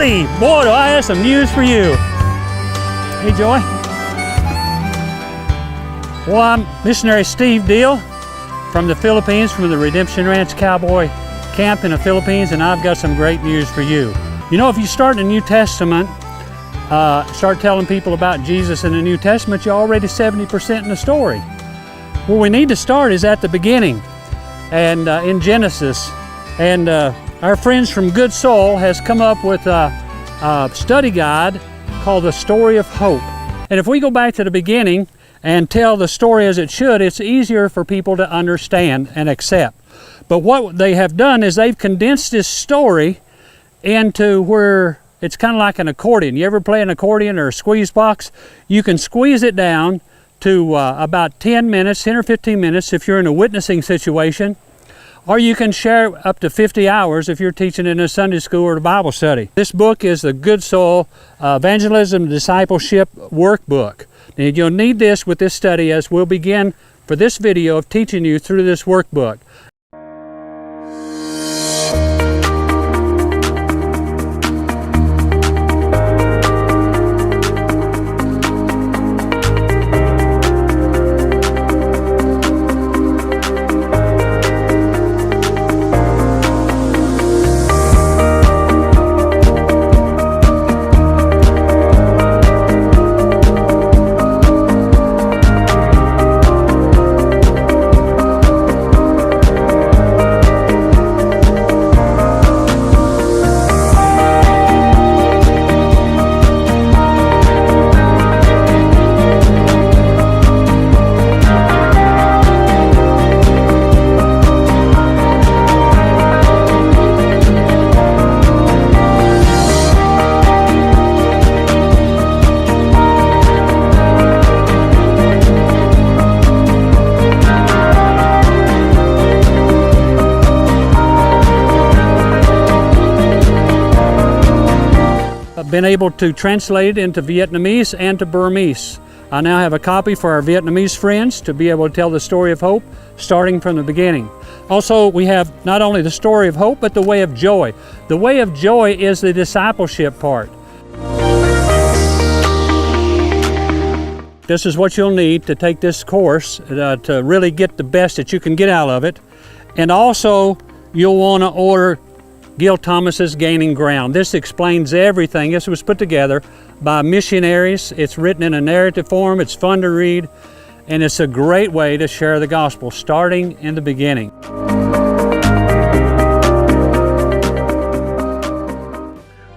howdy! Boy, do I have some news for you. Hey, Joy. Well, I'm missionary Steve Deal from the Philippines, from the Redemption Ranch Cowboy Camp in the Philippines, and I've got some great news for you. You know, if you start in the New Testament, start telling people about Jesus in the New Testament, you're already 70% in the story. Where we need to start is at the beginning and in Genesis. And our friends from Good Soul has come up with a study guide called The Story of Hope. And if we go back to the beginning and tell the story as it should, it's easier for people to understand and accept. But what they have done is they've condensed this story into where it's kind of like an accordion. You ever play an accordion or a squeeze box? You can squeeze it down to about 10 minutes, 10 or 15 minutes if you're in a witnessing situation, or you can share up to 50 hours if you're teaching in a Sunday school or a Bible study. This book is the Good Soul Evangelism Discipleship Workbook. And you'll need this with this study as we'll begin for this video of teaching you through this workbook. Been able to translate it into Vietnamese and to Burmese. I now have a copy for our Vietnamese friends to be able to tell the story of hope starting from the beginning. Also, we have not only the story of hope, but the way of joy. The way of joy is the discipleship part. This is what you'll need to take this course to really get the best that you can get out of it. And also, you'll want to order Gil Thomas's Gaining Ground. This explains everything. This was put together by missionaries. It's written in a narrative form. It's fun to read, and it's a great way to share the gospel, starting in the beginning.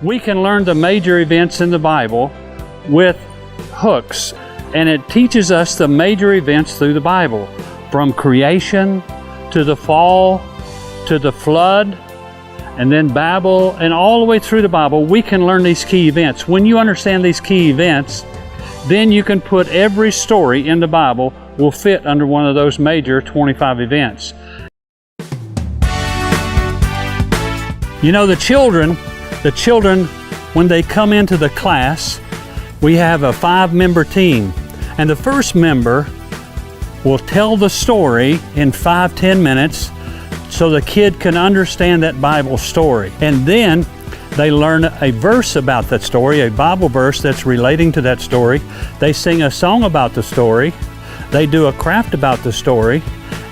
We can learn the major events in the Bible with hooks, and it teaches us the major events through the Bible, from creation to the fall to the flood, and then Babel, and all the way through the Bible, we can learn these key events. When you understand these key events, then you can put every story in the Bible will fit under one of those major 25 events. You know, the children, when they come into the class, we have a 5-member team. And the first member will tell the story in 5-10 minutes so the kid can understand that Bible story. And then they learn a verse about that story, a Bible verse that's relating to that story. They sing a song about the story. They do a craft about the story.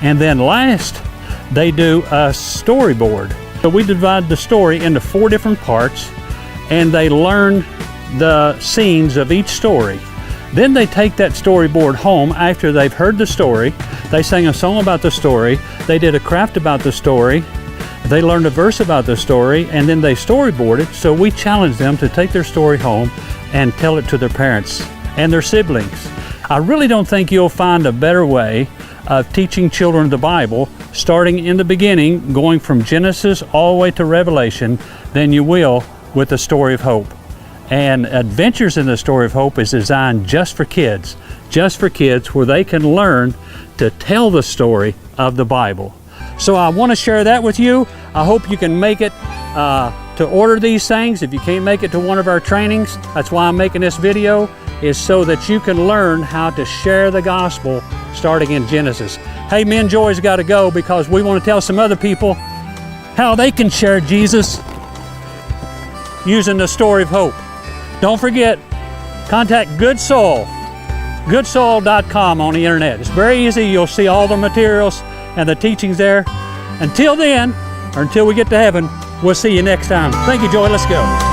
And then last, they do a storyboard. So we divide the story into 4 different parts, and they learn the scenes of each story. Then they take that storyboard home after they've heard the story. They sang a song about the story. They did a craft about the story. They learned a verse about the story, and then they storyboard it. So we challenge them to take their story home and tell it to their parents and their siblings. I really don't think you'll find a better way of teaching children the Bible, starting in the beginning, going from Genesis all the way to Revelation, than you will with the story of hope. And Adventures in the Story of Hope is designed just for kids, where they can learn to tell the story of the Bible. So I want to share that with you. I hope you can make it to order these things. If you can't make it to one of our trainings, that's why I'm making this video, is so that you can learn how to share the gospel starting in Genesis. Hey, men, Joy's got to go because we want to tell some other people how they can share Jesus. using the story of hope. Don't forget, contact Good Soil, goodsoil.com on the internet. It's very easy. You'll see all the materials and the teachings there. Until then, or until we get to heaven, we'll see you next time. Thank you, Joy. Let's go.